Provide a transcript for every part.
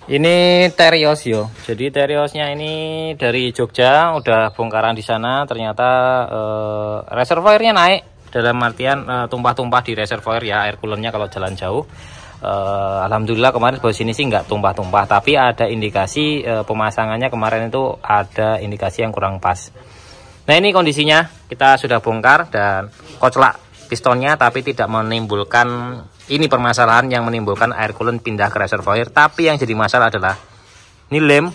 Ini Terios yo. Jadi Teriosnya ini dari Jogja, udah bongkaran di sana. Ternyata reservoirnya naik, dalam artian tumpah-tumpah di reservoir ya, air coolernya kalau jalan jauh. Alhamdulillah kemarin bawa sini sih nggak tumpah-tumpah, tapi ada indikasi pemasangannya kemarin itu ada indikasi yang kurang pas. Nah ini kondisinya kita sudah bongkar dan koclak pistonnya, tapi tidak menimbulkan ini permasalahan yang menimbulkan air coolant pindah ke reservoir. Tapi yang jadi masalah adalah ini lem,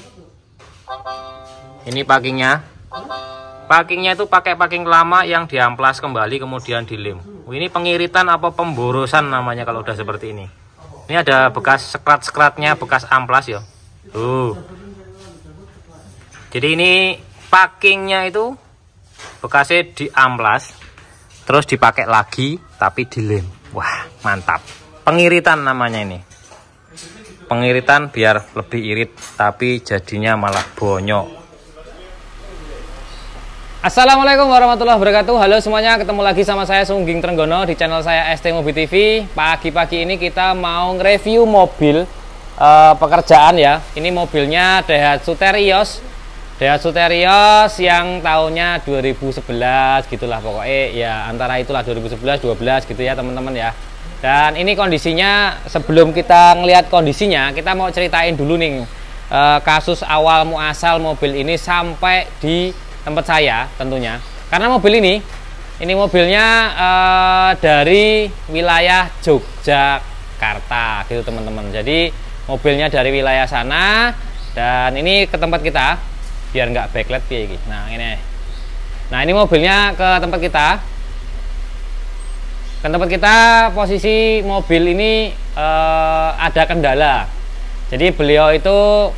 ini packingnya itu pakai packing lama yang diamplas kembali kemudian dilem. Ini pengiritan apa pemborosan namanya kalau udah seperti ini. Ini ada bekas sekrat-sekratnya, bekas amplas ya. Jadi ini packingnya itu bekasnya diamplas terus dipakai lagi tapi dilem. Wah mantap, pengiritan namanya ini, pengiritan biar lebih irit tapi jadinya malah bonyok. Assalamualaikum warahmatullahi wabarakatuh. Halo semuanya, ketemu lagi sama saya Sungging Trenggono di channel saya ST Mobil TV. Pagi-pagi ini kita mau nge-review mobil pekerjaan ya. Ini mobilnya Daihatsu Terios yang tahunnya 2011 gitulah pokoknya ya, antara itulah 2011-12 gitu ya teman-teman ya. Dan ini kondisinya, sebelum kita ngelihat kondisinya, kita mau ceritain dulu nih kasus awal muasal mobil ini sampai di tempat saya tentunya. Karena mobil ini mobilnya dari wilayah Yogyakarta gitu teman-teman. Jadi mobilnya dari wilayah sana dan ini ke tempat kita biar nggak backlight kayak gitu. Nah ini mobilnya ke tempat kita. Posisi mobil ini ada kendala. Jadi beliau itu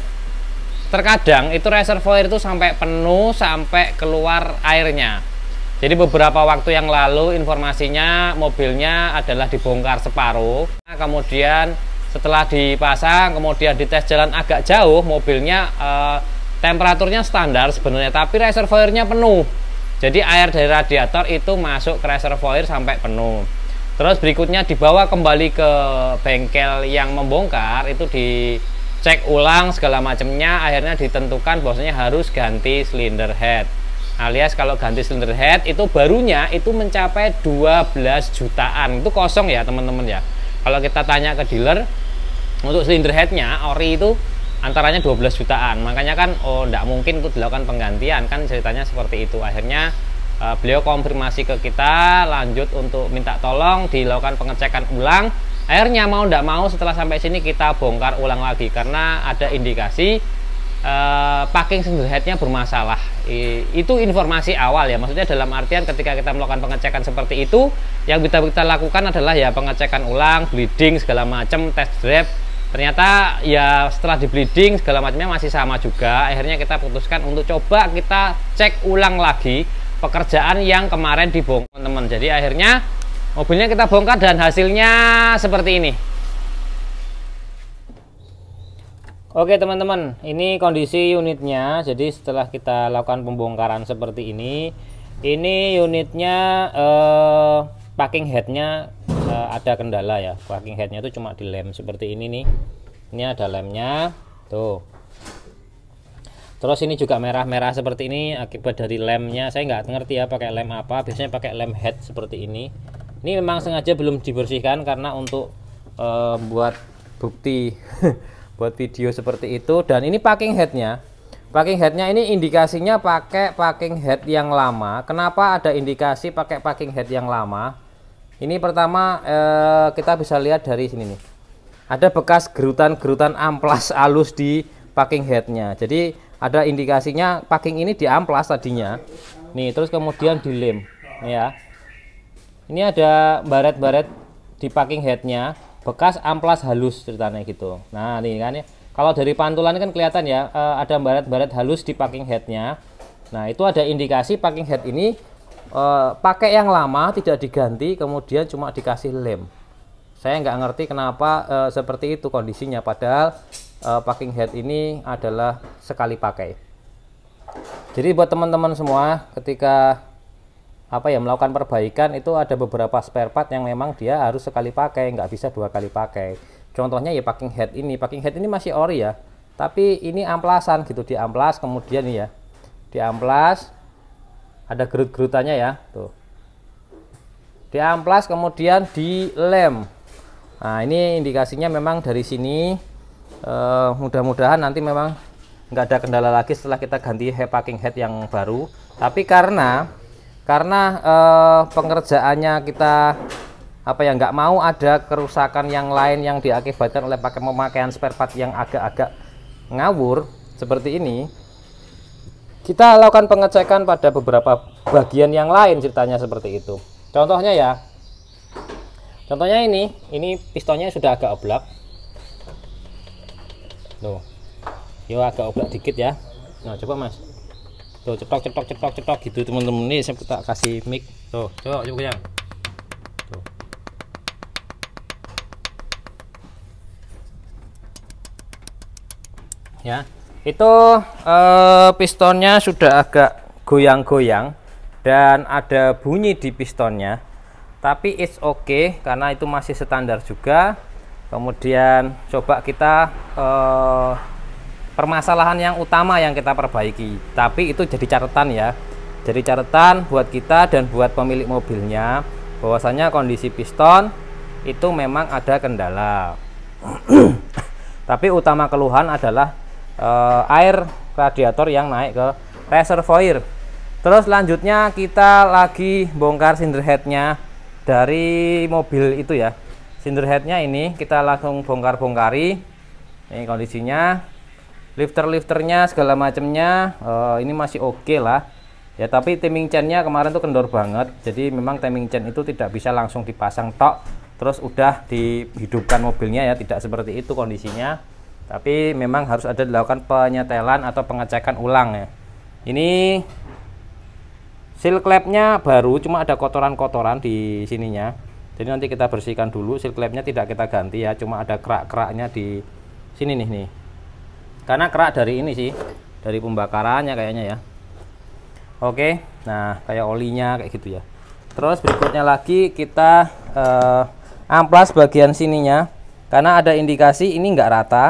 terkadang itu reservoir itu sampai penuh, sampai keluar airnya. Jadi beberapa waktu yang lalu informasinya mobilnya adalah dibongkar separuh. Kemudian setelah dipasang, kemudian dites jalan agak jauh, mobilnya temperaturnya standar sebenarnya, tapi reservoirnya penuh. Jadi air dari radiator itu masuk ke reservoir sampai penuh. Terus berikutnya dibawa kembali ke bengkel yang membongkar, itu dicek ulang segala macamnya. Akhirnya ditentukan bahwasanya harus ganti cylinder head. Alias kalau ganti cylinder head itu barunya itu mencapai 12 jutaan. Itu kosong ya teman-teman ya. Kalau kita tanya ke dealer untuk cylinder headnya ori itu antaranya 12 jutaan. Makanya kan enggak mungkin untuk dilakukan penggantian, kan ceritanya seperti itu. Akhirnya beliau konfirmasi ke kita, lanjut untuk minta tolong dilakukan pengecekan ulang. Akhirnya mau enggak mau setelah sampai sini kita bongkar ulang lagi karena ada indikasi packing cylinder headnya bermasalah. Itu informasi awal ya, maksudnya dalam artian ketika kita melakukan pengecekan seperti itu, yang kita lakukan adalah ya pengecekan ulang, bleeding segala macam, test drive. Ternyata ya setelah di bleeding segala macamnya masih sama juga. Akhirnya kita putuskan untuk coba kita cek ulang lagi pekerjaan yang kemarin dibongkar teman-teman. Jadi akhirnya mobilnya kita bongkar dan hasilnya seperti ini. Oke teman-teman, ini kondisi unitnya. Jadi setelah kita lakukan pembongkaran seperti ini unitnya packing headnya ada kendala ya. Packing headnya itu cuma dilem seperti ini nih. Ini ada lemnya tuh. Terus ini juga merah-merah seperti ini akibat dari lemnya. Saya nggak ngerti ya pakai lem apa. Biasanya pakai lem head seperti ini. Ini memang sengaja belum dibersihkan karena untuk buat bukti buat video seperti itu. Dan ini packing headnya ini indikasinya pakai packing head yang lama. Kenapa ada indikasi pakai packing head yang lama? Ini pertama kita bisa lihat dari sini nih, ada bekas gerutan-gerutan amplas halus di packing headnya. Jadi ada indikasinya packing ini diamplas tadinya nih, terus kemudian dilem nih ya. Ini ada baret-baret di packing headnya, bekas amplas halus ceritanya gitu. Nah nih kan ya, kalau dari pantulan kan kelihatan ya, ada baret-baret halus di packing headnya. Nah itu ada indikasi packing head ini pakai yang lama, tidak diganti, kemudian cuma dikasih lem. Saya nggak ngerti kenapa seperti itu kondisinya, padahal packing head ini adalah sekali pakai. Jadi buat teman-teman semua, ketika melakukan perbaikan itu ada beberapa spare part yang memang dia harus sekali pakai, nggak bisa dua kali pakai. Contohnya ya packing head ini masih ori ya, tapi ini amplasan gitu, diamplas kemudian ya diamplas, ada gerut-gerutannya ya tuh, diamplas kemudian dilem. Nah ini indikasinya memang dari sini. Mudah-mudahan nanti memang nggak ada kendala lagi setelah kita ganti packing head yang baru. Tapi karena pengerjaannya kita apa ya, nggak mau ada kerusakan yang lain yang diakibatkan oleh pemakaian spare part yang agak-agak ngawur seperti ini, kita lakukan pengecekan pada beberapa bagian yang lain ceritanya seperti itu. Contohnya ya, contohnya ini pistonnya sudah agak oblak tuh, yo agak oblak dikit ya. Nah coba mas, tuh cetok gitu teman-teman. Ini saya kita kasih mic tuh, coba yang tuh. Ya itu pistonnya sudah agak goyang-goyang dan ada bunyi di pistonnya, tapi it's okay karena itu masih standar juga. Kemudian coba kita permasalahan yang utama yang kita perbaiki, tapi itu jadi catatan ya, jadi catatan buat kita dan buat pemilik mobilnya bahwasanya kondisi piston itu memang ada kendala. Tapi utama keluhan adalah air radiator yang naik ke reservoir. Terus lanjutnya kita lagi bongkar cylinder headnya dari mobil itu ya. Cylinder headnya ini kita langsung bongkari. Ini kondisinya, lifternya segala macamnya ini masih oke lah ya. Tapi timing chainnya kemarin tuh kendor banget, jadi memang timing chain itu tidak bisa langsung dipasang tok terus udah dihidupkan mobilnya ya, tidak seperti itu kondisinya. Tapi memang harus ada dilakukan penyetelan atau pengecekan ulang ya. Ini seal clamp-nya baru, cuma ada kotoran-kotoran di sininya. Jadi nanti kita bersihkan dulu. Seal clamp-nya tidak kita ganti ya, cuma ada kerak-keraknya di sini nih. Karena kerak dari ini sih, dari pembakarannya kayaknya ya. Oke, nah kayak olinya kayak gitu ya. Terus berikutnya lagi kita amplas bagian sininya, karena ada indikasi ini enggak rata.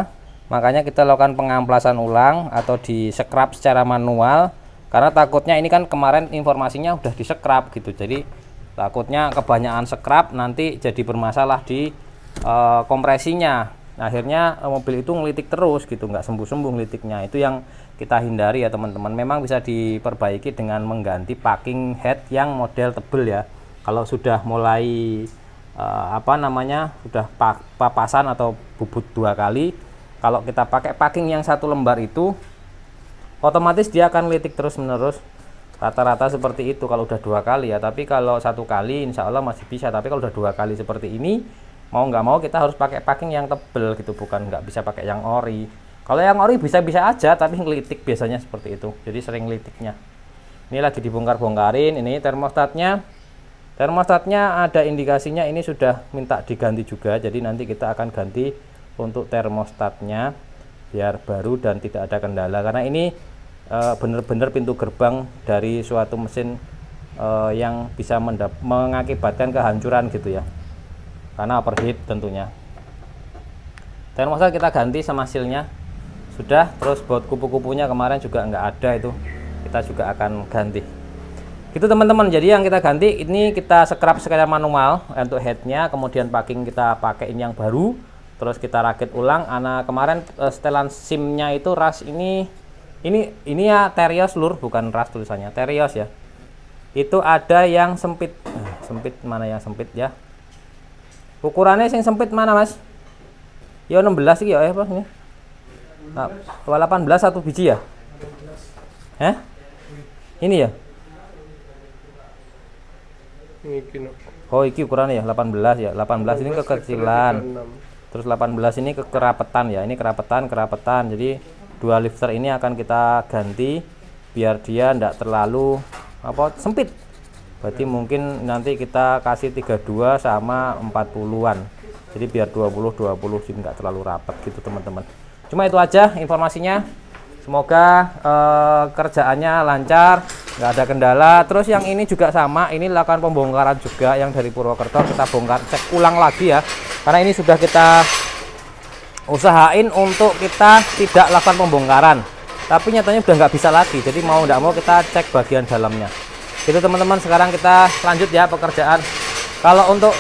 Makanya kita lakukan pengamplasan ulang atau di scrub secara manual, karena takutnya ini kan kemarin informasinya udah di scrub gitu, jadi takutnya kebanyakan scrub nanti jadi bermasalah di kompresinya. Akhirnya mobil itu ngelitik terus gitu, nggak sembuh-sembuh ngelitiknya. Itu yang kita hindari ya teman-teman. Memang bisa diperbaiki dengan mengganti packing head yang model tebel ya. Kalau sudah mulai sudah papasan atau bubut 2 kali, kalau kita pakai packing yang 1 lembar itu otomatis dia akan ngelitik terus menerus. Rata-rata seperti itu kalau udah 2 kali ya. Tapi kalau 1 kali insya Allah masih bisa, tapi kalau udah 2 kali seperti ini, mau nggak mau kita harus pakai packing yang tebel gitu, bukan nggak bisa pakai yang ori. Kalau yang ori bisa-bisa aja, tapi ngelitik biasanya seperti itu, jadi sering ngelitiknya. Ini lagi dibongkar-bongkarin. Ini termostatnya ada indikasinya ini sudah minta diganti juga, jadi nanti kita akan ganti untuk termostatnya biar baru dan tidak ada kendala, karena ini benar-benar pintu gerbang dari suatu mesin yang bisa mengakibatkan kehancuran gitu ya, karena overheat tentunya. Termostat kita ganti sama sealnya sudah. Terus buat kupu-kupunya kemarin juga nggak ada, itu kita juga akan ganti gitu teman-teman. Jadi yang kita ganti ini kita scrub secara manual untuk headnya, kemudian packing kita pakai yang baru, terus kita rakit ulang. Kemarin setelan SIM-nya itu ras ini ya Terios lur, bukan ras tulisannya Terios ya. Itu ada yang sempit. Sempit mana yang sempit ya? Ukurannya yang sempit mana mas? Ya 16 sih ya apa ini? Nah, 18 satu biji ya? Ini ya? Oh iki ukurannya ya 18 ya. 18 ini kekecilan. Terus 18 ini kekerapetan ya. Ini kerapetan. Jadi 2 lifter ini akan kita ganti biar dia tidak terlalu sempit. Berarti mungkin nanti kita kasih 32 sama 40-an. Jadi biar 20 jadi nggak terlalu rapat gitu teman-teman. Cuma itu aja informasinya. Semoga kerjaannya lancar, nggak ada kendala. Terus yang ini juga sama, ini lakukan pembongkaran juga yang dari Purwokerto, kita bongkar cek ulang lagi ya, karena ini sudah kita usahain untuk kita tidak lakukan pembongkaran, tapi nyatanya udah nggak bisa lagi, jadi mau nggak mau kita cek bagian dalamnya gitu teman-teman. Sekarang kita lanjut ya pekerjaan. Kalau untuk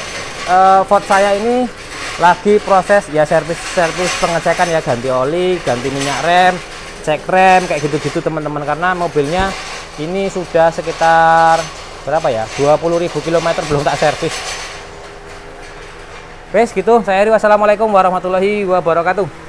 Ford saya ini lagi proses ya servis pengecekan ya, ganti oli, ganti minyak rem, cek rem kayak gitu-gitu teman-teman, karena mobilnya ini sudah sekitar berapa ya, 20.000 km belum tak servis. Wes gitu, saya Eri, wassalamualaikum warahmatullahi wabarakatuh.